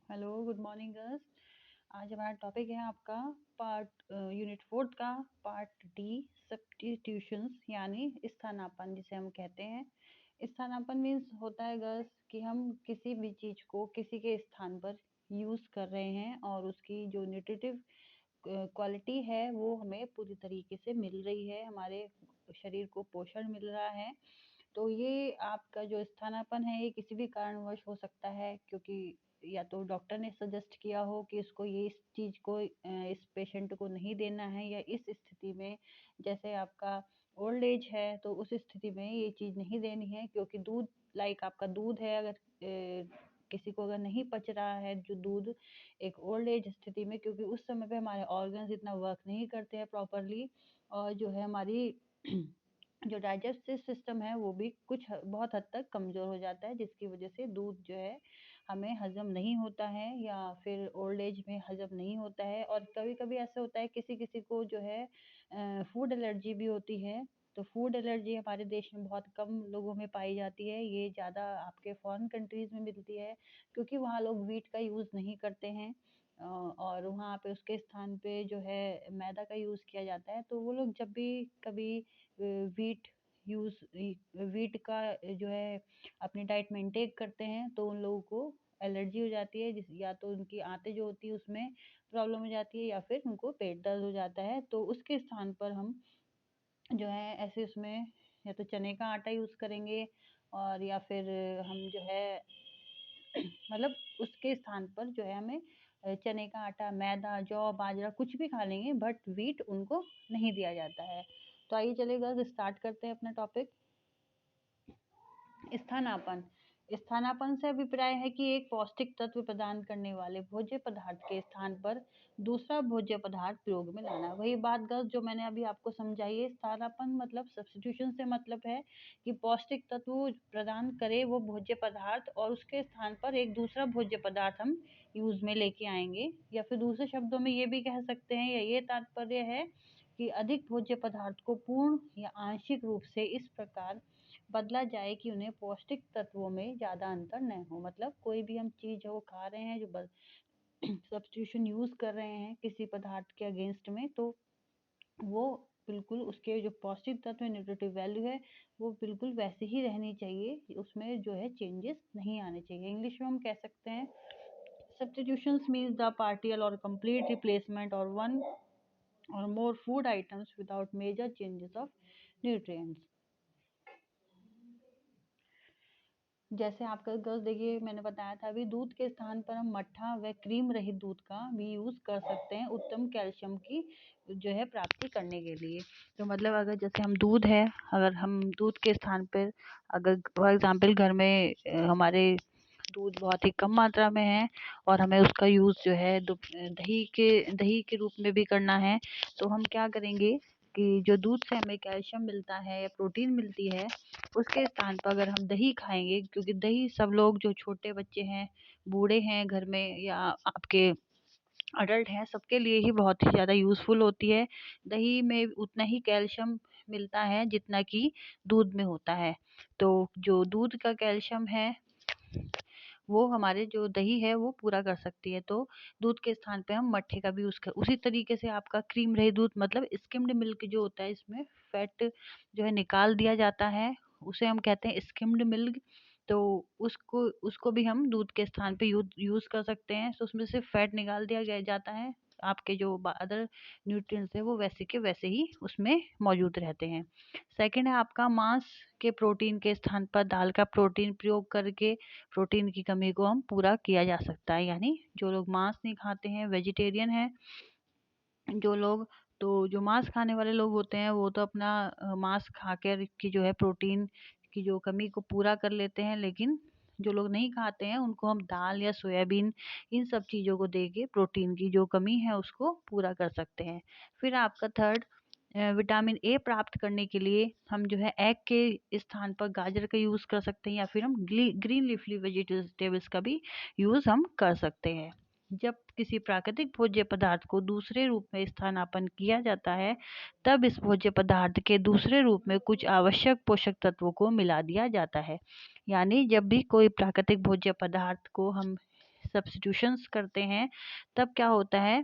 Hello, good morning girls. आज हमारा topic है आपका यूनिट 4 का पार्ट डी, सब्स्टिट्यूशंस यानी स्थानापन्न जिसे हम कहते हैं। स्थानापन्न मीन्स होता है गर्ल्स कि हम किसी भी चीज को किसी के स्थान पर यूज कर रहे हैं और उसकी जो न्यूट्रिटिव क्वालिटी है वो हमें पूरी तरीके से मिल रही है, हमारे शरीर को पोषण मिल रहा है। तो ये आपका जो स्थानापन्न है ये किसी भी कारणवश हो सकता है, क्योंकि या तो डॉक्टर ने सजेस्ट किया हो कि इसको ये इस चीज को इस पेशेंट को नहीं देना है, या इस स्थिति में जैसे आपका ओल्ड एज है तो उस स्थिति में ये चीज नहीं देनी है, क्योंकि दूध लाइक आपका दूध है, अगर किसी को अगर नहीं पच रहा है जो दूध एक ओल्ड एज स्थिति में, क्योंकि उस समय पे हमारे ऑर्गन्स इतना वर्क नहीं करते हैं प्रॉपरली, और जो है हमारी जो डाइजेस्टिव सिस्टम है वो भी बहुत हद तक कमजोर हो जाता है, जिसकी वजह से दूध जो है हमें हजम नहीं होता है, या फिर ओल्ड एज में हजम नहीं होता है। और कभी कभी ऐसा होता है किसी किसी को जो है फूड एलर्जी भी होती है। तो फूड एलर्जी हमारे देश में बहुत कम लोगों में पाई जाती है, ये ज़्यादा आपके फॉरेन कंट्रीज में मिलती है, क्योंकि वहाँ लोग वीट का यूज़ नहीं करते हैं, और वहाँ पे उसके स्थान पे जो है मैदा का यूज़ किया जाता है। तो वो लोग जब भी कभी वीट यूज़ वीट का जो है अपनी डाइट में इनटेक करते हैं तो उन लोगों को एलर्जी हो जाती है, जिस या तो उनकी आंतें जो होती है उसमें प्रॉब्लम हो जाती है, या फिर उनको पेट दर्द हो जाता है। तो उसके स्थान पर हम जो है ऐसे उसमें या तो चने का आटा यूज़ करेंगे, और या फिर हम जो है मतलब उसके स्थान पर जो है हमें चने का आटा, मैदा, जौ, बाजरा कुछ भी खा लेंगे, बट वीट उनको नहीं दिया जाता है। तो आइए चलेगा स्टार्ट करते हैं अपना टॉपिक। स्थानापन्न। स्थानापन्न से अभिप्राय है कि एक पौष्टिक तत्व प्रदान करने वाले भोज्य पदार्थ के स्थान पर दूसरा भोज्य पदार्थ प्रयोग में लाना। वही बात गर्ल्स जो मैंने अभी आपको समझाई है, स्थानापन्न मतलब सब्स्टिट्यूशन से मतलब है कि पौष्टिक तत्व प्रदान करे वो भोज्य पदार्थ, और उसके स्थान पर एक दूसरा भोज्य पदार्थ हम यूज में लेके आएंगे। या फिर दूसरे शब्दों में ये भी कह सकते हैं, या ये तात्पर्य है कि अधिक भोज्य पदार्थ को पूर्ण या आंशिक रूप से इस प्रकार बदला जाए कि उन्हें पौष्टिक तत्वों में ज़्यादा अंतर न हो। मतलब कोई भी हम चीज़ वो खा रहे हैं, जो सब्स्टिट्यूशन यूज़ कर रहे हैं किसी पदार्थ के अगेंस्ट में, तो वो बिल्कुल उसके जो पौष्टिक तत्व न्यूट्रिटिव वैल्यू है वो बिल्कुल वैसे ही रहनी चाहिए, उसमें जो है चेंजेस नहीं आने चाहिए। इंग्लिश में हम कह सकते हैं substitutions means the partial or complete replacement or one or more food items without major changes of nutrients। जैसे आपका गर्ल्स देखिए, मैंने बताया था अभी, दूध के स्थान पर हम मट्ठा व क्रीम रहित दूध का भी यूज कर सकते हैं उत्तम कैल्शियम की जो है प्राप्ति करने के लिए। तो मतलब अगर जैसे हम दूध है, अगर हम दूध के स्थान पर अगर फॉर एग्जाम्पल घर में हमारे दूध बहुत ही कम मात्रा में है और हमें उसका यूज जो है दही के रूप में भी करना है, तो हम क्या करेंगे कि जो दूध से हमें कैल्शियम मिलता है या प्रोटीन मिलती है, उसके स्थान पर अगर हम दही खाएंगे, क्योंकि दही सब लोग जो छोटे बच्चे हैं, बूढ़े हैं घर में, या आपके अडल्ट हैं, सबके लिए ही बहुत ही ज़्यादा यूज़फुल होती है। दही में उतना ही कैल्शियम मिलता है जितना कि दूध में होता है। तो जो दूध का कैल्शियम है वो हमारे जो दही है वो पूरा कर सकती है। तो दूध के स्थान पे हम मट्ठे का भी यूज़ कर, उसी तरीके से आपका क्रीम रहित दूध मतलब स्किम्ड मिल्क जो होता है, इसमें फैट जो है निकाल दिया जाता है, उसे हम कहते हैं स्किम्ड मिल्क। तो उसको उसको भी हम दूध के स्थान पे यूज़ कर सकते हैं। तो उसमें से फैट निकाल दिया गया जाता है, आपके जो अदर न्यूट्रिएंट्स है वो वैसे के वैसे ही उसमें मौजूद रहते हैं। सेकंड है आपका मांस के प्रोटीन के स्थान पर दाल का प्रोटीन प्रयोग करके प्रोटीन की कमी को हम पूरा किया जा सकता है। यानी जो लोग मांस नहीं खाते हैं, वेजिटेरियन हैं जो लोग, तो जो मांस खाने वाले लोग होते हैं वो तो अपना मांस खाकर की जो है प्रोटीन की जो कमी को पूरा कर लेते हैं, लेकिन जो लोग नहीं खाते हैं उनको हम दाल या सोयाबीन इन सब चीज़ों को दे के प्रोटीन की जो कमी है उसको पूरा कर सकते हैं। फिर आपका थर्ड, विटामिन ए प्राप्त करने के लिए हम जो है एग के स्थान पर गाजर का यूज़ कर सकते हैं, या फिर हम ग्रीन लीफी वेजिटेबल्स का भी यूज़ हम कर सकते हैं। जब किसी प्राकृतिक भोज्य पदार्थ को दूसरे रूप में स्थानापन्न किया जाता है, तब इस भोज्य पदार्थ के दूसरे रूप में कुछ आवश्यक पोषक तत्वों को मिला दिया जाता है। यानी जब भी कोई प्राकृतिक भोज्य पदार्थ को हम सब्स्टिट्यूशंस करते हैं, तब क्या होता है,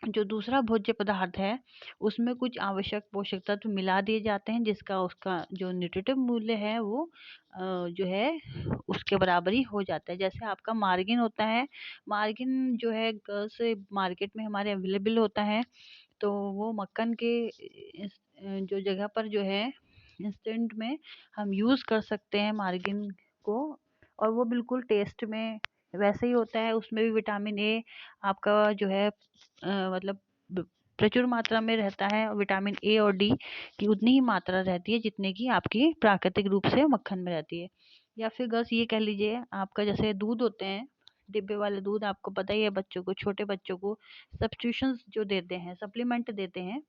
जो दूसरा भोज्य पदार्थ है उसमें कुछ आवश्यक पोषक तत्व मिला दिए जाते हैं, जिसका उसका जो न्यूट्रिटिव मूल्य है वो जो है उसके बराबर ही हो जाता है। जैसे आपका मार्गिन होता है, मार्गिन जो है गर्ल्स मार्केट में हमारे अवेलेबल होता है, तो वो मक्खन के जो जगह पर जो है इंस्टेंट में हम यूज़ कर सकते हैं मार्गिन को, और वो बिल्कुल टेस्ट में वैसे ही होता है। उसमें भी विटामिन ए आपका जो है मतलब प्रचुर मात्रा में रहता है, और विटामिन ए और डी की उतनी ही मात्रा रहती है जितने की आपकी प्राकृतिक रूप से मक्खन में रहती है। या फिर बस ये कह लीजिए, आपका जैसे दूध होते हैं, डिब्बे वाले दूध आपको पता ही है, बच्चों को, छोटे बच्चों को सब्स्टिट्यूशंस जो देते हैं, सप्लीमेंट देते हैं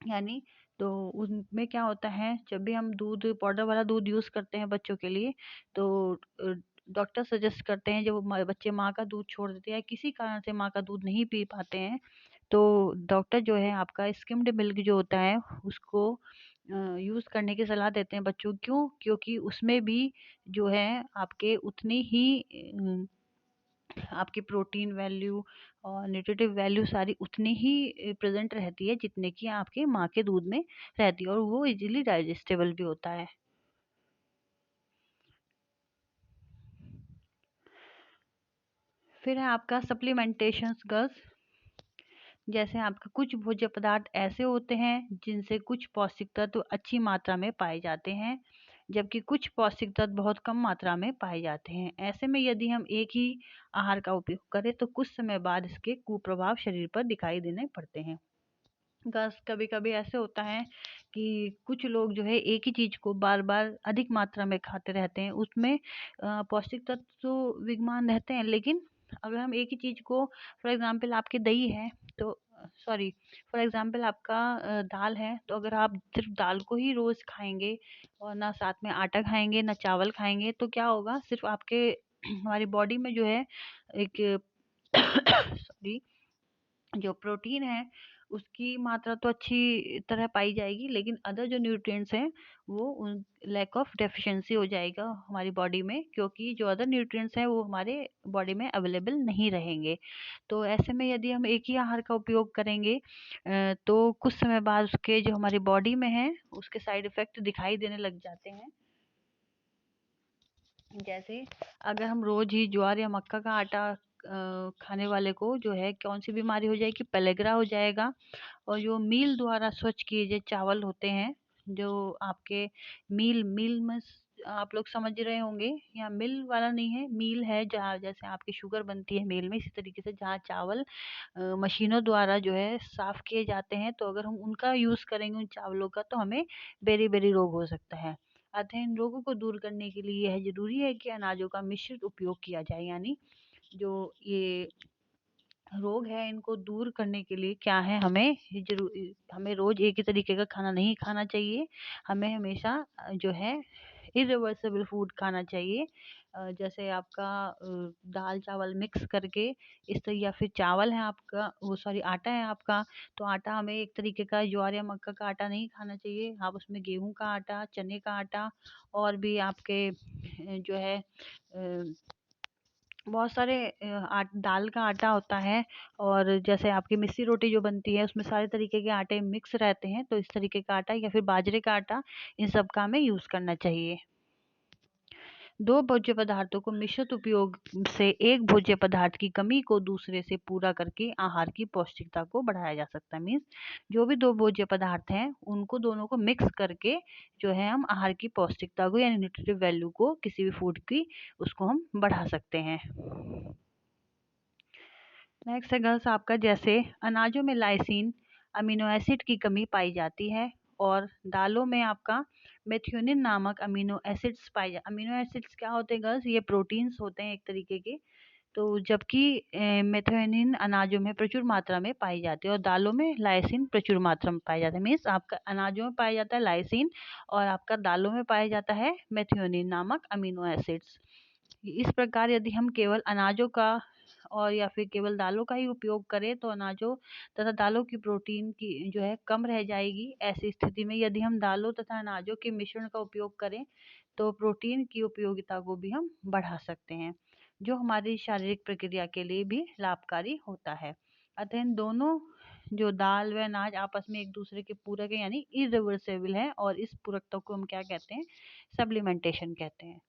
यानी, तो उनमें क्या होता है, जब भी हम दूध पाउडर वाला दूध यूज़ करते हैं बच्चों के लिए, तो डॉक्टर सजेस्ट करते हैं, जब बच्चे माँ का दूध छोड़ देते हैं, किसी कारण से माँ का दूध नहीं पी पाते हैं, तो डॉक्टर जो है आपका स्किम्ड मिल्क जो होता है उसको यूज़ करने की सलाह देते हैं बच्चों। क्यों? क्योंकि उसमें भी जो है आपके उतनी ही आपकी प्रोटीन वैल्यू और न्यूट्रिटिव वैल्यू सारी उतनी ही प्रेजेंट रहती है जितने की आपके माँ के दूध में रहती है, और वो इजीली डाइजेस्टेबल भी होता है। फिर है आपका सप्लीमेंटेशंस गर्ल्स। जैसे आपके कुछ भोज्य पदार्थ ऐसे होते हैं जिनसे कुछ पौष्टिक तत्व अच्छी मात्रा में पाए जाते हैं, जबकि कुछ पौष्टिक तत्व बहुत कम मात्रा में पाए जाते हैं। ऐसे में यदि हम एक ही आहार का उपयोग करें तो कुछ समय बाद इसके कुप्रभाव शरीर पर दिखाई देने पड़ते हैं। बस कभी कभी ऐसे होता है कि कुछ लोग जो है एक ही चीज को बार बार अधिक मात्रा में खाते रहते हैं, उसमें पौष्टिक तत्व तो विद्यमान रहते हैं, लेकिन अगर हम एक ही चीज को, फॉर एग्जाम्पल आपकी दही है, तो सॉरी, फॉर एग्जाम्पल आपका दाल है, तो अगर आप सिर्फ दाल को ही रोज खाएंगे और ना साथ में आटा खाएंगे ना चावल खाएंगे, तो क्या होगा, सिर्फ आपके हमारी बॉडी में जो है एक सॉरी, जो प्रोटीन है उसकी मात्रा तो अच्छी तरह पाई जाएगी, लेकिन अदर जो न्यूट्रिएंट्स हैं वो उन लैक ऑफ डेफिशिएंसी हो जाएगा हमारी बॉडी में, क्योंकि जो अदर न्यूट्रिएंट्स हैं वो हमारे बॉडी में अवेलेबल नहीं रहेंगे। तो ऐसे में यदि हम एक ही आहार का उपयोग करेंगे तो कुछ समय बाद उसके जो हमारी बॉडी में है उसके साइड इफेक्ट दिखाई देने लग जाते हैं। जैसे अगर हम रोज ही ज्वार या मक्का का आटा खाने वाले को जो है कौन सी बीमारी हो जाएगी, पेलेग्रा हो जाएगा। और जो मील द्वारा स्वच्छ किए गए चावल होते हैं, जो आपके मील मील में आप लोग समझ रहे होंगे, यहाँ मिल वाला नहीं है, मील है जहाँ जैसे आपकी शुगर बनती है मील में, इसी तरीके से जहाँ चावल मशीनों द्वारा जो है साफ किए जाते हैं, तो अगर हम उनका यूज करेंगे उन चावलों का, तो हमें बेरी बेरी रोग हो सकता है। अतः इन रोगों को दूर करने के लिए यह जरूरी है कि अनाजों का मिश्रित उपयोग किया जाए। यानी जो ये रोग है इनको दूर करने के लिए क्या है, हमें जरूर, हमें रोज एक ही तरीके का खाना नहीं खाना चाहिए, हमें हमेशा जो है इरिवर्सिबल फूड खाना चाहिए। जैसे आपका दाल चावल मिक्स करके इस तरह, या फिर चावल है आपका, वो सॉरी आटा है आपका, तो आटा हमें एक तरीके का ज्वार या मक्का का आटा नहीं खाना चाहिए, आप उसमें गेहूं का आटा, चने का आटा, और भी आपके जो है बहुत सारे दाल का आटा होता है, और जैसे आपकी मिस्सी रोटी जो बनती है उसमें सारे तरीके के आटे मिक्स रहते हैं, तो इस तरीके का आटा या फिर बाजरे का आटा, इन सब का हमें यूज करना चाहिए। दो भोज्य पदार्थों को मिश्रित उपयोग से एक भोज्य पदार्थ की कमी को दूसरे से पूरा करके आहार की पौष्टिकता को बढ़ाया जा सकता है। मीन्स जो भी दो भोज्य पदार्थ हैं उनको दोनों को मिक्स करके जो है हम आहार की पौष्टिकता को यानी न्यूट्रिटिव वैल्यू को किसी भी फूड की, उसको हम बढ़ा सकते हैं। नेक्स्ट है गर्ल्स आपका, जैसे अनाजों में लाइसिन अमीनो एसिड की कमी पाई जाती है, और दालों में आपका मेथियोनिन नामक अमीनो एसिड्स पाए जा, अमीनो एसिड्स क्या होते हैं गर्ल्स, ये प्रोटीन्स होते हैं एक तरीके के। तो जबकि मेथियोनिन अनाजों में प्रचुर मात्रा में पाई जाती है और दालों में लाइसिन प्रचुर मात्रा में पाया जाता है। मीन्स आपका अनाजों में पाया जाता है लाइसिन, और आपका दालों में पाया जाता है मेथियोनिन नामक अमीनो एसिड्स। इस प्रकार यदि हम केवल अनाजों का और या फिर केवल दालों का ही उपयोग करें तो अनाजों तथा दालों की प्रोटीन की जो है कम रह जाएगी। ऐसी स्थिति में यदि हम दालों तथा अनाजों के मिश्रण का उपयोग करें तो प्रोटीन की उपयोगिता को भी हम बढ़ा सकते हैं। जो हमारी शारीरिक प्रक्रिया के लिए भी लाभकारी होता है। अतः इन दोनों जो दाल व अनाज आपस में एक दूसरे के पूरक है, यानी इरिवर्सिबल है, और इस पूरकता को हम क्या कहते हैं? सप्लीमेंटेशन कहते हैं।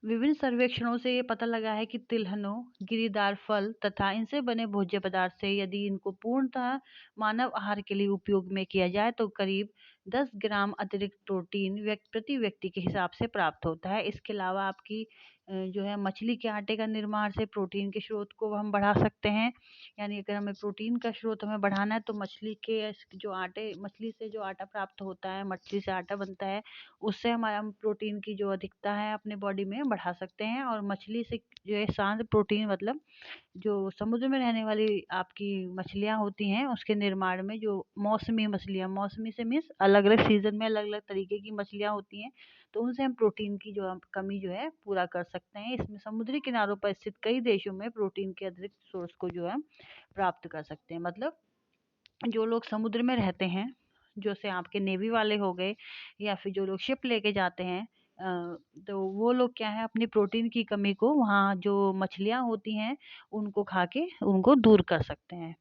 विभिन्न सर्वेक्षणों से ये पता लगा है कि तिलहनों, गिरीदार फल तथा इनसे बने भोज्य पदार्थ से यदि इनको पूर्णतः मानव आहार के लिए उपयोग में किया जाए तो करीब 10 ग्राम अतिरिक्त प्रोटीन प्रति व्यक्ति के हिसाब से प्राप्त होता है। इसके अलावा आपकी जो है मछली के आटे का निर्माण से प्रोटीन के स्रोत को हम बढ़ा सकते हैं। यानी अगर हमें प्रोटीन का स्रोत हमें बढ़ाना है तो मछली से जो आटा प्राप्त होता है, मछली से आटा बनता है, उससे हमारा हम प्रोटीन की जो अधिकता है अपने बॉडी में बढ़ा सकते हैं। और मछली से जो है सांद्र प्रोटीन, मतलब जो समुद्र में रहने वाली आपकी मछलियाँ होती हैं, उसके निर्माण में जो मौसमी मछलियाँ, मौसमी से मीन्स अलग अलग सीजन में अलग अलग तरीके की मछलियाँ होती हैं, तो उनसे हम प्रोटीन की जो कमी जो है पूरा कर सकते हैं। इसमें समुद्री किनारों पर स्थित कई देशों में प्रोटीन के अतिरिक्त सोर्स को जो है प्राप्त कर सकते हैं। मतलब जो लोग समुद्र में रहते हैं, जैसे आपके नेवी वाले हो गए, या फिर जो लोग शिप लेके जाते हैं, तो वो लोग क्या है अपनी प्रोटीन की कमी को वहाँ जो मछलियाँ होती हैं उनको खा के उनको दूर कर सकते हैं।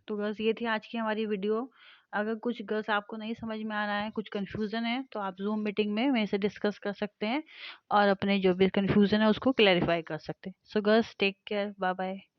तो बस ये थी आज की हमारी वीडियो। अगर कुछ गर्ल्स आपको नहीं समझ में आ रहा है, कुछ कन्फ्यूज़न है, तो आप ज़ूम मीटिंग में मेरे से डिस्कस कर सकते हैं और अपने जो भी कन्फ्यूज़न है उसको क्लैरिफाई कर सकते हैं। So girls, take care, bye bye.